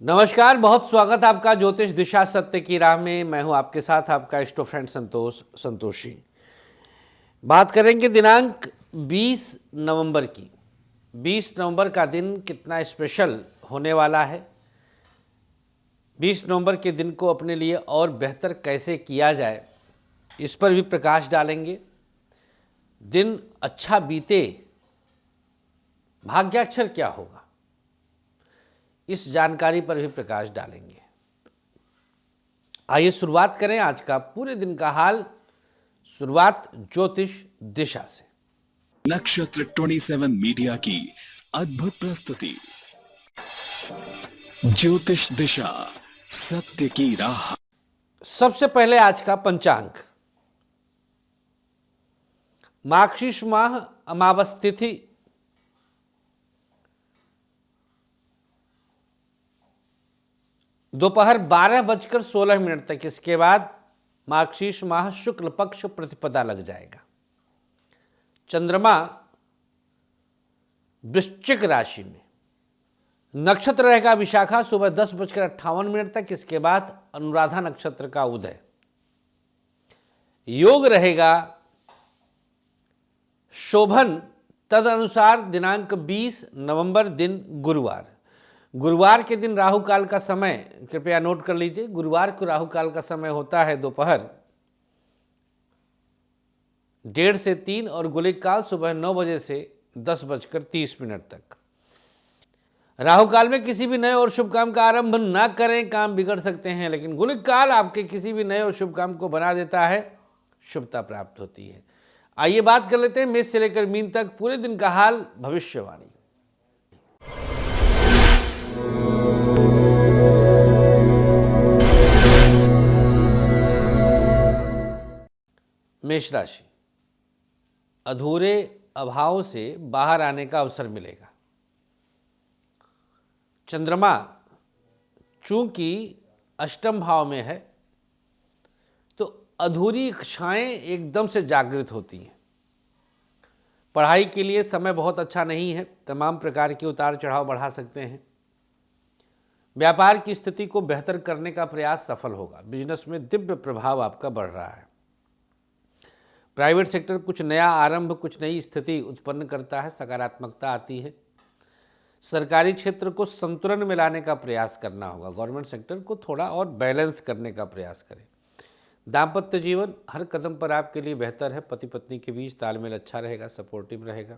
नमस्कार, बहुत स्वागत आपका ज्योतिष दिशा सत्य की राह में। मैं हूं आपके साथ आपका इष्ट फ्रेंड संतोषी। बात करेंगे दिनांक 20 नवंबर की। 20 नवंबर का दिन कितना स्पेशल होने वाला है, 20 नवंबर के दिन को अपने लिए और बेहतर कैसे किया जाए, इस पर भी प्रकाश डालेंगे। दिन अच्छा बीते, भाग्याक्षर क्या होगा, इस जानकारी पर भी प्रकाश डालेंगे। आइए शुरुआत करें आज का पूरे दिन का हाल। शुरुआत ज्योतिष दिशा से। नक्षत्र 27 मीडिया की अद्भुत प्रस्तुति ज्योतिष दिशा सत्य की राह। सबसे पहले आज का पंचांग। मार्गशीर्ष माह अमावस तिथि दोपहर 12:16 तक, इसके बाद मार्गशीर्ष माह शुक्ल पक्ष प्रतिपदा लग जाएगा। चंद्रमा वृश्चिक राशि में, नक्षत्र रहेगा विशाखा सुबह 10:58 तक, इसके बाद अनुराधा नक्षत्र का उदय। योग रहेगा शोभन, तदनुसार दिनांक 20 नवंबर दिन गुरुवार। गुरुवार के दिन राहु काल का समय कृपया नोट कर लीजिए। गुरुवार को राहु काल का समय होता है दोपहर 1:30 से 3 और गुलिक काल सुबह 9 बजे से 10:30 तक। राहु काल में किसी भी नए और शुभ काम का आरंभ ना करें, काम बिगड़ सकते हैं, लेकिन गुलिक काल आपके किसी भी नए और शुभ काम को बना देता है, शुभता प्राप्त होती है। आइए बात कर लेते हैं मेष से लेकर मीन तक पूरे दिन का हाल, भविष्यवाणी। मेष राशि, अधूरे अभाव से बाहर आने का अवसर मिलेगा। चंद्रमा चूंकि अष्टम भाव में है तो अधूरी इच्छाएं एकदम से जागृत होती हैं। पढ़ाई के लिए समय बहुत अच्छा नहीं है, तमाम प्रकार के उतार चढ़ाव बढ़ा सकते हैं। व्यापार की स्थिति को बेहतर करने का प्रयास सफल होगा। बिजनेस में दिव्य प्रभाव आपका बढ़ रहा है। प्राइवेट सेक्टर कुछ नया आरंभ, कुछ नई स्थिति उत्पन्न करता है, सकारात्मकता आती है। सरकारी क्षेत्र को संतुलन में लाने का प्रयास करना होगा। गवर्नमेंट सेक्टर को थोड़ा और बैलेंस करने का प्रयास करें। दाम्पत्य जीवन हर कदम पर आपके लिए बेहतर है। पति पत्नी के बीच तालमेल अच्छा रहेगा, सपोर्टिव रहेगा।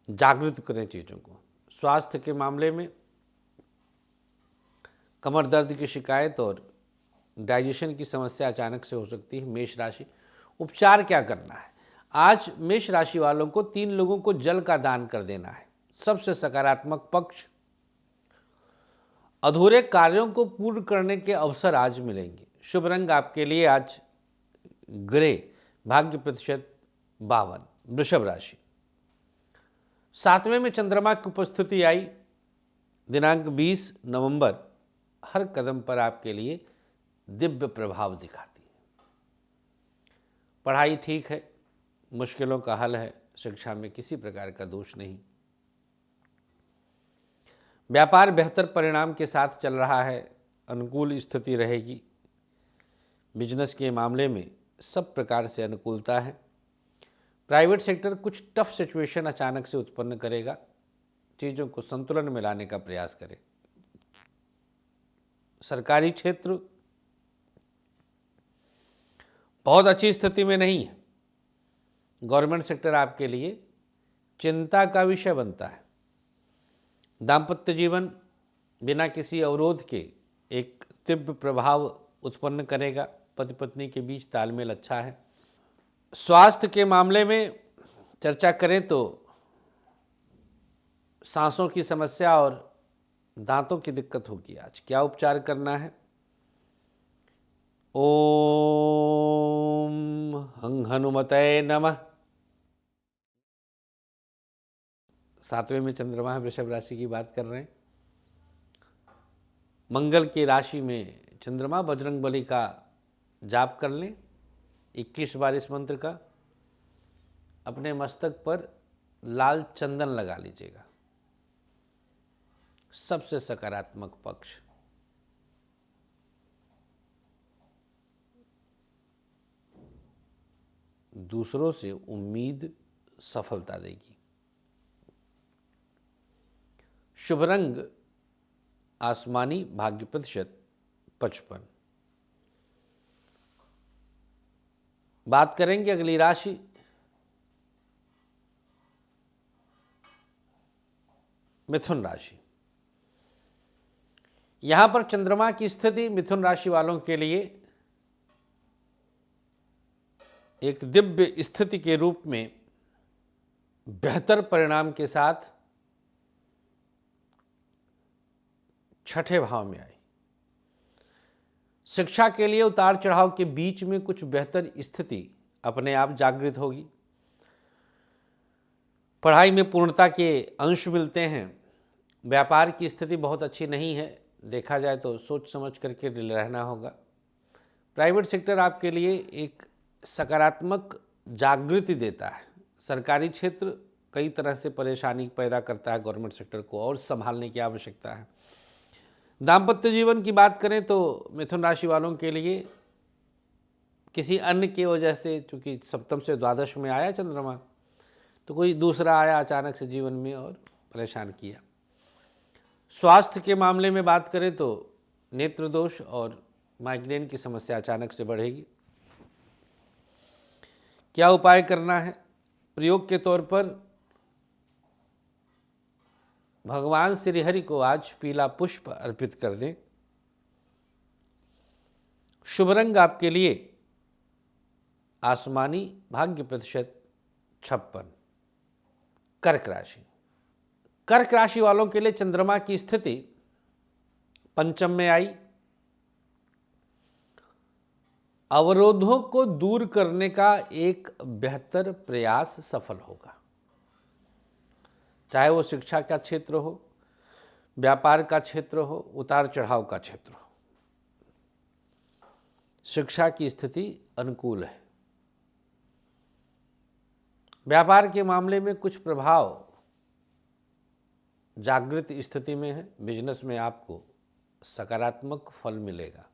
जागृत करें चीज़ों को। स्वास्थ्य के मामले में कमर दर्द की शिकायत और डाइजेशन की समस्या अचानक से हो सकती है। मेष राशि, उपचार क्या करना है? आज मेष राशि वालों को 3 लोगों को जल का दान कर देना है, सबसे सकारात्मक पक्ष। अधूरे कार्यों को पूर्ण करने के अवसर आज मिलेंगे। शुभ रंग आपके लिए आज ग्रे, भाग्य प्रतिशत 52। वृषभ राशि, 7वें में चंद्रमा की उपस्थिति आई दिनांक 20 नवंबर, हर कदम पर आपके लिए दिव्य प्रभाव दिखाती है। पढ़ाई ठीक है, मुश्किलों का हल है, शिक्षा में किसी प्रकार का दोष नहीं। व्यापार बेहतर परिणाम के साथ चल रहा है, अनुकूल स्थिति रहेगी। बिजनेस के मामले में सब प्रकार से अनुकूलता है। प्राइवेट सेक्टर कुछ टफ सिचुएशन अचानक से उत्पन्न करेगा, चीज़ों को संतुलन में लाने का प्रयास करें। सरकारी क्षेत्र बहुत अच्छी स्थिति में नहीं है। गवर्नमेंट सेक्टर आपके लिए चिंता का विषय बनता है। दाम्पत्य जीवन बिना किसी अवरोध के एक दिव्य प्रभाव उत्पन्न करेगा। पति पत्नी के बीच तालमेल अच्छा है। स्वास्थ्य के मामले में चर्चा करें तो सांसों की समस्या और दांतों की दिक्कत होगी। आज क्या उपचार करना है? ओम हं हनुमते नमः। 7वें में चंद्रमा है, वृषभ राशि की बात कर रहे हैं। मंगल की राशि में चंद्रमा, बजरंगबली का जाप कर लें 21 बार इस मंत्र का। अपने मस्तक पर लाल चंदन लगा लीजिएगा। सबसे सकारात्मक पक्ष। दूसरों से उम्मीद सफलता देगी। शुभ रंग आसमानी, भाग्य प्रतिशत 55। बात करेंगे अगली राशि मिथुन राशि। यहां पर चंद्रमा की स्थिति मिथुन राशि वालों के लिए एक दिव्य स्थिति के रूप में बेहतर परिणाम के साथ छठे भाव में आई। शिक्षा के लिए उतार चढ़ाव के बीच में कुछ बेहतर स्थिति अपने आप जागृत होगी। पढ़ाई में पूर्णता के अंश मिलते हैं। व्यापार की स्थिति बहुत अच्छी नहीं है, देखा जाए तो सोच समझ करके रहना होगा। प्राइवेट सेक्टर आपके लिए एक सकारात्मक जागृति देता है। सरकारी क्षेत्र कई तरह से परेशानी पैदा करता है, गवर्नमेंट सेक्टर को और संभालने की आवश्यकता है। दाम्पत्य जीवन की बात करें तो मिथुन राशि वालों के लिए किसी अन्य की वजह से, चूंकि सप्तम से द्वादश में आया चंद्रमा, तो कोई दूसरा आया अचानक से जीवन में और परेशान किया। स्वास्थ्य के मामले में बात करें तो नेत्र दोष और माइग्रेन की समस्या अचानक से बढ़ेगी। क्या उपाय करना है? प्रयोग के तौर पर भगवान श्री हरि को आज पीला पुष्प अर्पित कर दें। शुभ रंग आपके लिए आसमानी, भाग्य प्रतिशत 56। कर्क राशि। कर्क राशि वालों के लिए चंद्रमा की स्थिति पंचम में आई। अवरोधों को दूर करने का एक बेहतर प्रयास सफल होगा, चाहे वो शिक्षा का क्षेत्र हो, व्यापार का क्षेत्र हो, उतार चढ़ाव का क्षेत्र हो। शिक्षा की स्थिति अनुकूल है। व्यापार के मामले में कुछ प्रभाव जागृत स्थिति में है। बिजनेस में आपको सकारात्मक फल मिलेगा।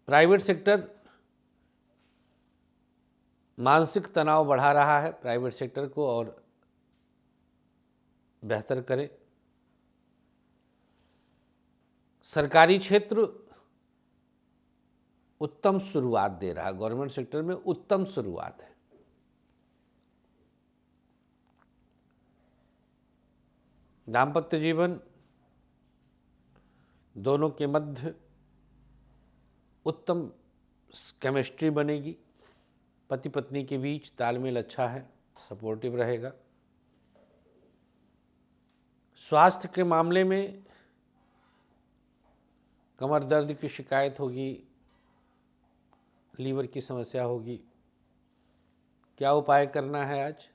प्राइवेट सेक्टर मानसिक तनाव बढ़ा रहा है। प्राइवेट सेक्टर को और बेहतर करें। सरकारी क्षेत्र उत्तम शुरुआत दे रहा है। गवर्नमेंट सेक्टर में उत्तम शुरुआत है। दाम्पत्य जीवन दोनों के मध्य उत्तम केमिस्ट्री बनेगी। पति पत्नी के बीच तालमेल अच्छा है, सपोर्टिव रहेगा। स्वास्थ्य के मामले में कमर दर्द की शिकायत होगी, लीवर की समस्या होगी। क्या उपाय करना है आज?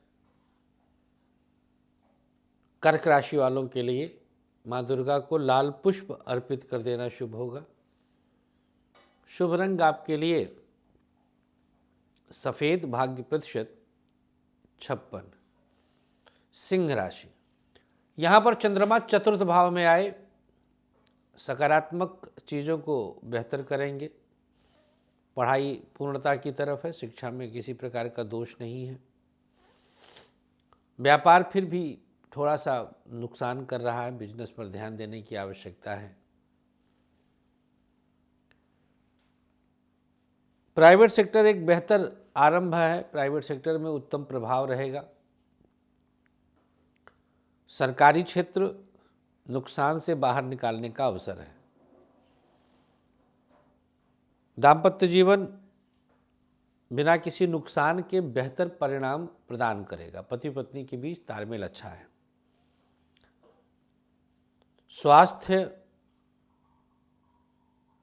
कर्क राशि वालों के लिए माँ दुर्गा को लाल पुष्प अर्पित कर देना शुभ होगा। शुभ रंग आपके लिए सफेद, भाग्य प्रतिशत 56। सिंह राशि। यहाँ पर चंद्रमा चतुर्थ भाव में आए, सकारात्मक चीज़ों को बेहतर करेंगे। पढ़ाई पूर्णता की तरफ है, शिक्षा में किसी प्रकार का दोष नहीं है। व्यापार फिर भी थोड़ा सा नुकसान कर रहा है, बिजनेस पर ध्यान देने की आवश्यकता है। प्राइवेट सेक्टर एक बेहतर आरंभ है। प्राइवेट सेक्टर में उत्तम प्रभाव रहेगा। सरकारी क्षेत्र नुकसान से बाहर निकालने का अवसर है। दाम्पत्य जीवन बिना किसी नुकसान के बेहतर परिणाम प्रदान करेगा। पति पत्नी के बीच तालमेल अच्छा है। स्वास्थ्य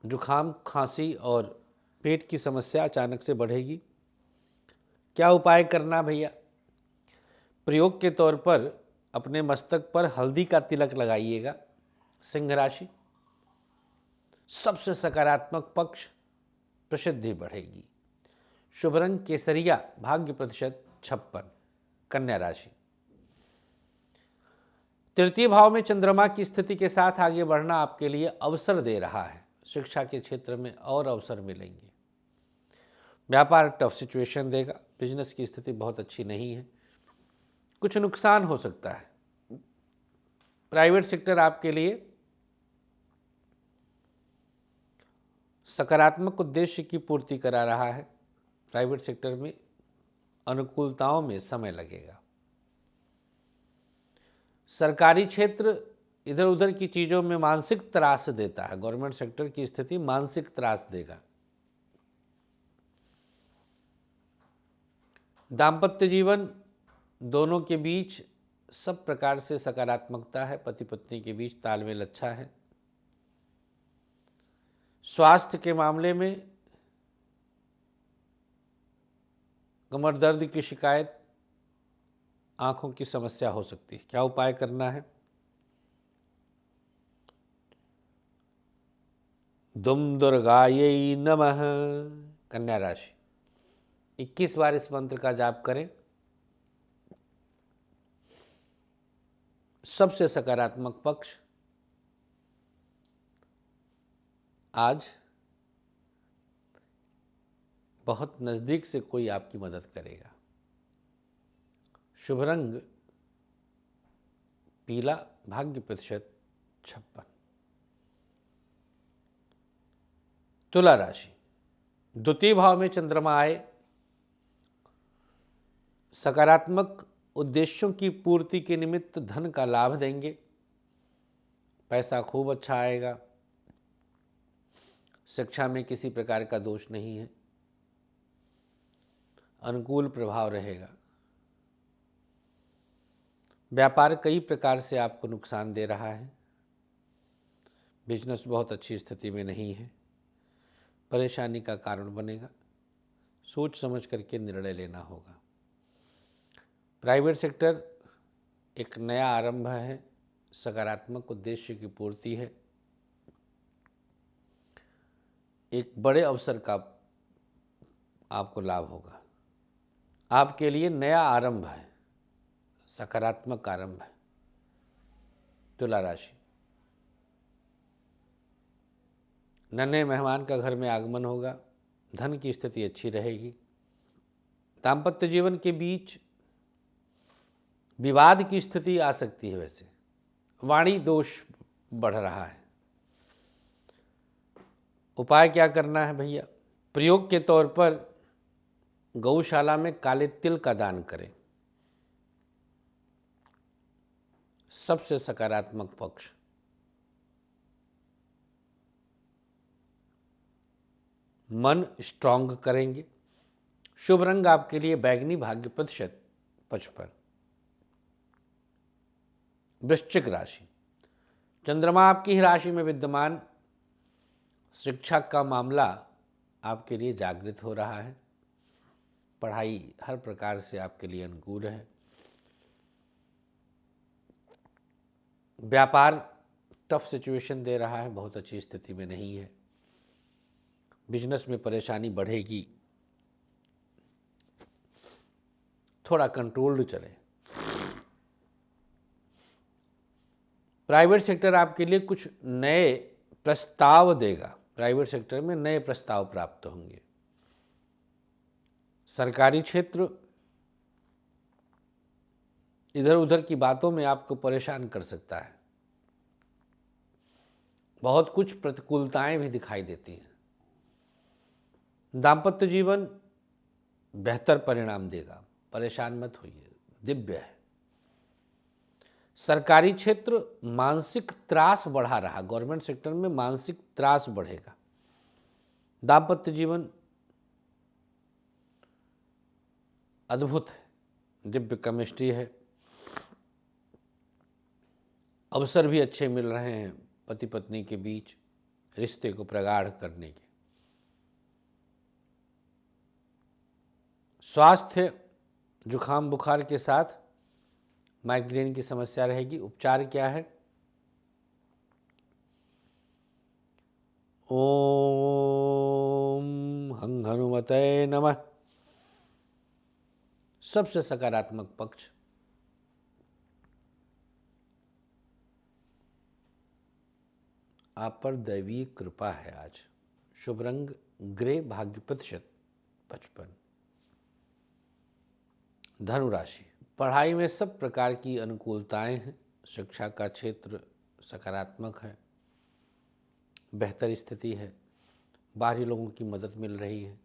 जुखाम, खांसी और पेट की समस्या अचानक से बढ़ेगी। क्या उपाय करना भैया? प्रयोग के तौर पर अपने मस्तक पर हल्दी का तिलक लगाइएगा। सिंह राशि। सबसे सकारात्मक पक्ष प्रसिद्धि बढ़ेगी। शुभ रंग केसरिया, भाग्य प्रतिशत 56। कन्या राशि। तृतीय भाव में चंद्रमा की स्थिति के साथ आगे बढ़ना आपके लिए अवसर दे रहा है। शिक्षा के क्षेत्र में और अवसर मिलेंगे। व्यापार टफ सिचुएशन देगा। बिजनेस की स्थिति बहुत अच्छी नहीं है, कुछ नुकसान हो सकता है। प्राइवेट सेक्टर आपके लिए सकारात्मक उद्देश्य की पूर्ति करा रहा है। प्राइवेट सेक्टर में अनुकूलताओं में समय लगेगा। सरकारी क्षेत्र इधर उधर की चीज़ों में मानसिक त्रास देता है। गवर्नमेंट सेक्टर की स्थिति मानसिक त्रास देगा। दाम्पत्य जीवन दोनों के बीच सब प्रकार से सकारात्मकता है। पति पत्नी के बीच तालमेल अच्छा है। स्वास्थ्य के मामले में कमर दर्द की शिकायत, आंखों की समस्या हो सकती है। क्या उपाय करना है? दुम दुर्गायै नमः। कन्या राशि 21 बार इस मंत्र का जाप करें। सबसे सकारात्मक पक्ष आज बहुत नज़दीक से कोई आपकी मदद करेगा। शुभ रंग पीला, भाग्य प्रतिशत 56। तुला राशि द्वितीय भाव में चंद्रमा आए, सकारात्मक उद्देश्यों की पूर्ति के निमित्त धन का लाभ देंगे। पैसा खूब अच्छा आएगा। शिक्षा में किसी प्रकार का दोष नहीं है। अनुकूल प्रभाव रहेगा। व्यापार कई प्रकार से आपको नुकसान दे रहा है। बिजनेस बहुत अच्छी स्थिति में नहीं है, परेशानी का कारण बनेगा। सोच समझ करके निर्णय लेना होगा। प्राइवेट सेक्टर एक नया आरंभ है, सकारात्मक उद्देश्य की पूर्ति है। एक बड़े अवसर का आपको लाभ होगा। आपके लिए नया आरंभ है, सकारात्मक आरंभ है। तुला राशि नन्हे मेहमान का घर में आगमन होगा। धन की स्थिति अच्छी रहेगी। दाम्पत्य जीवन के बीच विवाद की स्थिति आ सकती है। वैसे वाणी दोष बढ़ रहा है। उपाय क्या करना है भैया? प्रयोग के तौर पर गौशाला में काले तिल का दान करें। सबसे सकारात्मक पक्ष मन स्ट्रांग करेंगे। शुभ रंग आपके लिए बैगनी, भाग्य प्रतिशत 55। वृश्चिक राशि चंद्रमा आपकी ही राशि में विद्यमान, शिक्षा का मामला आपके लिए जागृत हो रहा है। पढ़ाई हर प्रकार से आपके लिए अनुकूल है। व्यापार टफ सिचुएशन दे रहा है, बहुत अच्छी स्थिति में नहीं है। बिजनेस में परेशानी बढ़ेगी, थोड़ा कंट्रोल्ड चले। प्राइवेट सेक्टर आपके लिए कुछ नए प्रस्ताव देगा। प्राइवेट सेक्टर में नए प्रस्ताव प्राप्त होंगे। सरकारी क्षेत्र इधर उधर की बातों में आपको परेशान कर सकता है। बहुत कुछ प्रतिकूलताएं भी दिखाई देती हैं। दाम्पत्य जीवन बेहतर परिणाम देगा, परेशान मत होइए, दिव्य है। सरकारी क्षेत्र मानसिक त्रास बढ़ा रहा। गवर्नमेंट सेक्टर में मानसिक त्रास बढ़ेगा। दाम्पत्य जीवन अद्भुत है, दिव्य केमिस्ट्री है। अवसर भी अच्छे मिल रहे हैं पति पत्नी के बीच रिश्ते को प्रगाढ़ करने के। स्वास्थ्य जुखाम बुखार के साथ माइग्रेन की समस्या रहेगी। उपचार क्या है? ओम हं हनुमते नमः। सबसे सकारात्मक पक्ष आप पर दैवीय कृपा है आज। शुभ रंग ग्रे, भाग्य प्रतिशत 55। धनु राशि, पढ़ाई में सब प्रकार की अनुकूलताएं हैं। शिक्षा का क्षेत्र सकारात्मक है, बेहतर स्थिति है, बाहरी लोगों की मदद मिल रही है।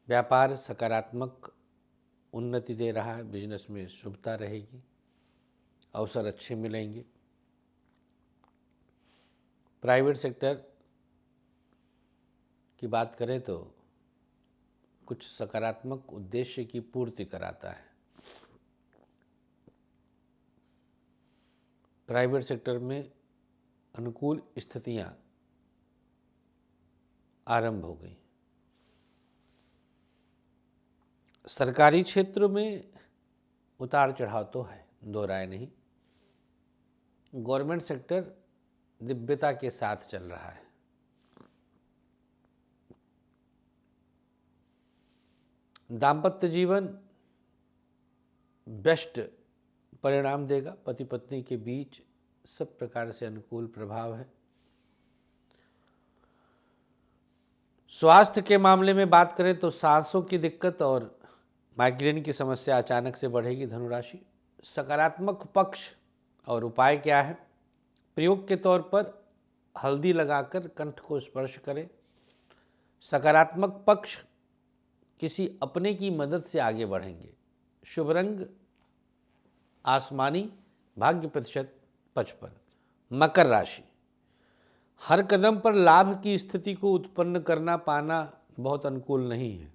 व्यापार सकारात्मक उन्नति दे रहा है, बिजनेस में शुभता रहेगी, अवसर अच्छे मिलेंगे। प्राइवेट सेक्टर की बात करें तो कुछ सकारात्मक उद्देश्य की पूर्ति कराता है। प्राइवेट सेक्टर में अनुकूल स्थितियां आरंभ हो गई। सरकारी क्षेत्र में उतार चढ़ाव तो है, दो राय नहीं। गवर्नमेंट सेक्टर दिव्यता के साथ चल रहा है। दाम्पत्य जीवन बेस्ट परिणाम देगा। पति पत्नी के बीच सब प्रकार से अनुकूल प्रभाव है। स्वास्थ्य के मामले में बात करें तो सांसों की दिक्कत और माइग्रेन की समस्या अचानक से बढ़ेगी। धनुराशि, सकारात्मक पक्ष और उपाय क्या है? प्रयोग के तौर पर हल्दी लगाकर कंठ को स्पर्श करें। सकारात्मक पक्ष, किसी अपने की मदद से आगे बढ़ेंगे। शुभ रंग आसमानी, भाग्य प्रतिशत 55। मकर राशि, हर कदम पर लाभ की स्थिति को उत्पन्न करना पाना बहुत अनुकूल नहीं है।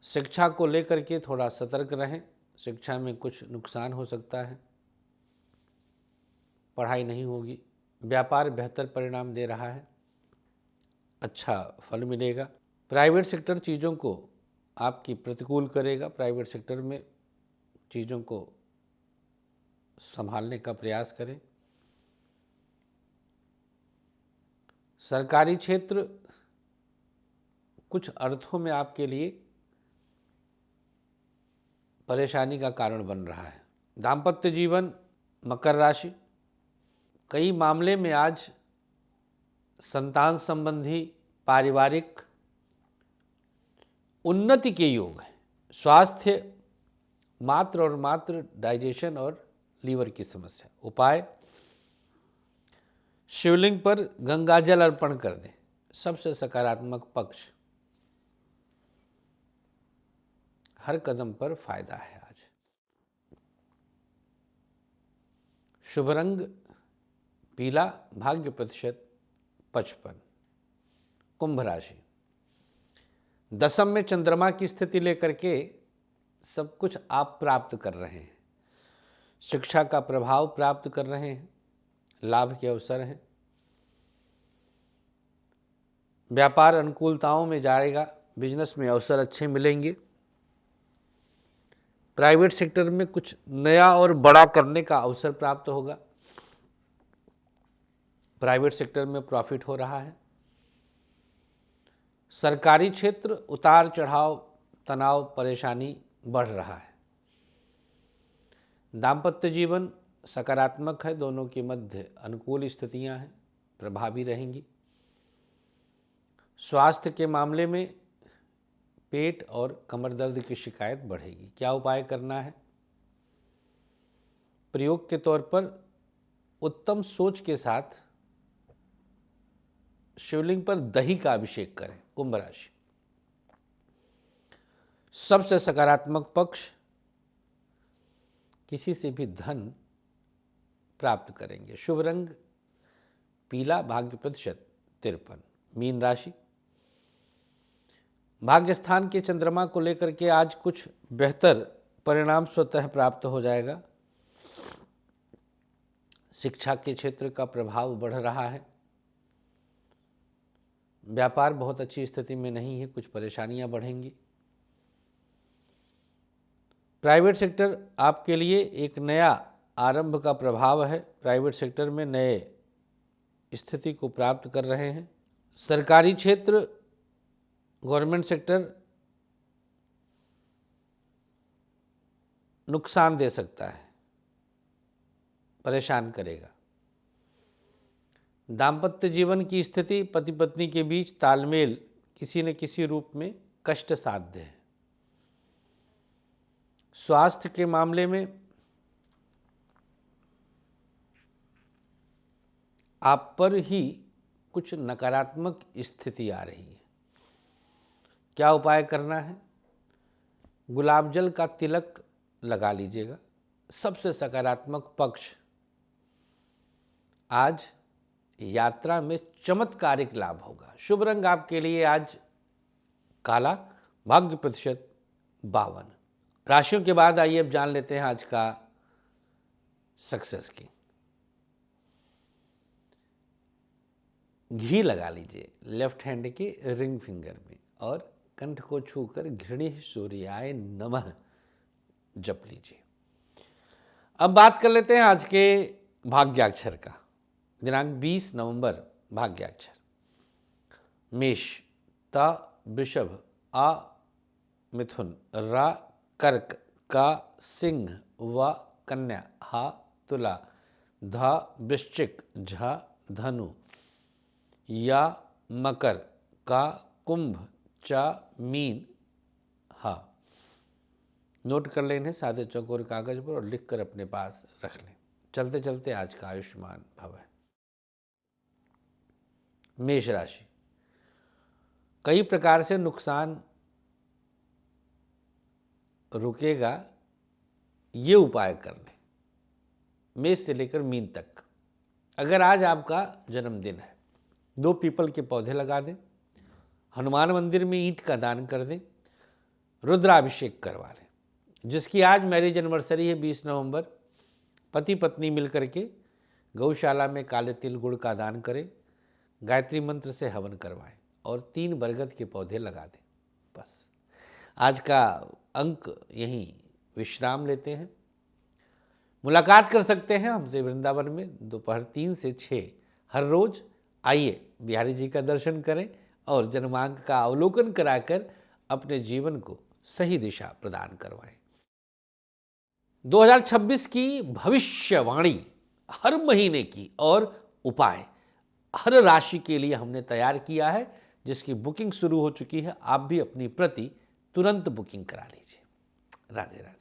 शिक्षा को लेकर के थोड़ा सतर्क रहें। शिक्षा में कुछ नुकसान हो सकता है, पढ़ाई नहीं होगी। व्यापार बेहतर परिणाम दे रहा है, अच्छा फल मिलेगा। प्राइवेट सेक्टर चीज़ों को आपकी प्रतिकूल करेगा। प्राइवेट सेक्टर में चीज़ों को संभालने का प्रयास करें। सरकारी क्षेत्र कुछ अर्थों में आपके लिए परेशानी का कारण बन रहा है। दाम्पत्य जीवन, मकर राशि, कई मामले में आज संतान संबंधी पारिवारिक उन्नति के योग है। स्वास्थ्य मात्र और मात्र डाइजेशन और लीवर की समस्या। उपाय, शिवलिंग पर गंगा जल अर्पण कर दें। सबसे सकारात्मक पक्ष, हर कदम पर फायदा है आज। शुभ रंग पीला, भाग्य प्रतिशत 55। कुंभ राशि, दशम में चंद्रमा की स्थिति लेकर के सब कुछ आप प्राप्त कर रहे हैं। शिक्षा का प्रभाव प्राप्त कर रहे हैं, लाभ के अवसर हैं। व्यापार अनुकूलताओं में जाएगा, बिजनेस में अवसर अच्छे मिलेंगे। प्राइवेट सेक्टर में कुछ नया और बड़ा करने का अवसर प्राप्त होगा। प्राइवेट सेक्टर में प्रॉफिट हो रहा है। सरकारी क्षेत्र उतार चढ़ाव, तनाव, परेशानी बढ़ रहा है। दाम्पत्य जीवन सकारात्मक है, दोनों के मध्य अनुकूल स्थितियां हैं, प्रभावी रहेंगी। स्वास्थ्य के मामले में पेट और कमर दर्द की शिकायत बढ़ेगी। क्या उपाय करना है? प्रयोग के तौर पर उत्तम सोच के साथ शिवलिंग पर दही का अभिषेक करें। कुंभ राशि, सबसे सकारात्मक पक्ष, किसी से भी धन प्राप्त करेंगे। शुभ रंग पीला, भाग्य प्रतिशत 53। मीन राशि, भाग्य स्थान के चंद्रमा को लेकर के आज कुछ बेहतर परिणाम स्वतः प्राप्त हो जाएगा। शिक्षा के क्षेत्र का प्रभाव बढ़ रहा है। व्यापार बहुत अच्छी स्थिति में नहीं है, कुछ परेशानियां बढ़ेंगी। प्राइवेट सेक्टर आपके लिए एक नया आरंभ का प्रभाव है। प्राइवेट सेक्टर में नए स्थिति को प्राप्त कर रहे हैं। सरकारी क्षेत्र, गवर्नमेंट सेक्टर नुकसान दे सकता है, परेशान करेगा। दाम्पत्य जीवन की स्थिति, पति पत्नी के बीच तालमेल किसी न किसी रूप में कष्ट साध्य है। स्वास्थ्य के मामले में आप पर ही कुछ नकारात्मक स्थिति आ रही है। क्या उपाय करना है? गुलाब जल का तिलक लगा लीजिएगा। सबसे सकारात्मक पक्ष आज यात्रा में चमत्कारिक लाभ होगा। शुभ रंग आपके लिए आज काला, भाग्य प्रतिशत 52। राशियों के बाद आइए अब जान लेते हैं आज का सक्सेस की। घी लगा लीजिए लेफ्ट हैंड के रिंग फिंगर में और कंठ को छूकर घृणी सूर्याय नमः जप लीजिए। अब बात कर लेते हैं आज के भाग्याक्षर का। दिनांक 20 नवंबर भाग्याक्षर मेष, ता वृषभ, आ मिथुन, रा कर्क, का सिंह, व कन्या, हा तुला, धा वृश्चिक, झा धनु, या मकर, का कुंभ, चा मीन, हा। नोट कर लें इन्हें सादे चौकोर कागज पर और लिखकर अपने पास रख लें। चलते चलते आज का आयुष्मान भव है। मेष राशि, कई प्रकार से नुकसान रुकेगा, ये उपाय कर लें। मेष से लेकर मीन तक। अगर आज आपका जन्मदिन है, 2 पीपल के पौधे लगा दें, हनुमान मंदिर में ईंट का दान कर दें, रुद्राभिषेक करवा लें। जिसकी आज मैरिज एनिवर्सरी है 20 नवंबर, पति पत्नी मिलकर के गौशाला में काले तिल गुड़ का दान करें, गायत्री मंत्र से हवन करवाएं और 3 बरगद के पौधे लगा दें। बस आज का अंक यहीं विश्राम लेते हैं। मुलाकात कर सकते हैं हमसे वृंदावन में दोपहर 3 से 6 हर रोज। आइए बिहारी जी का दर्शन करें और जन्मांक का अवलोकन कराकर अपने जीवन को सही दिशा प्रदान करवाएं। 2026 की भविष्यवाणी हर महीने की और उपाय हर राशि के लिए हमने तैयार किया है, जिसकी बुकिंग शुरू हो चुकी है। आप भी अपनी प्रति तुरंत बुकिंग करा लीजिए। राधे राधे।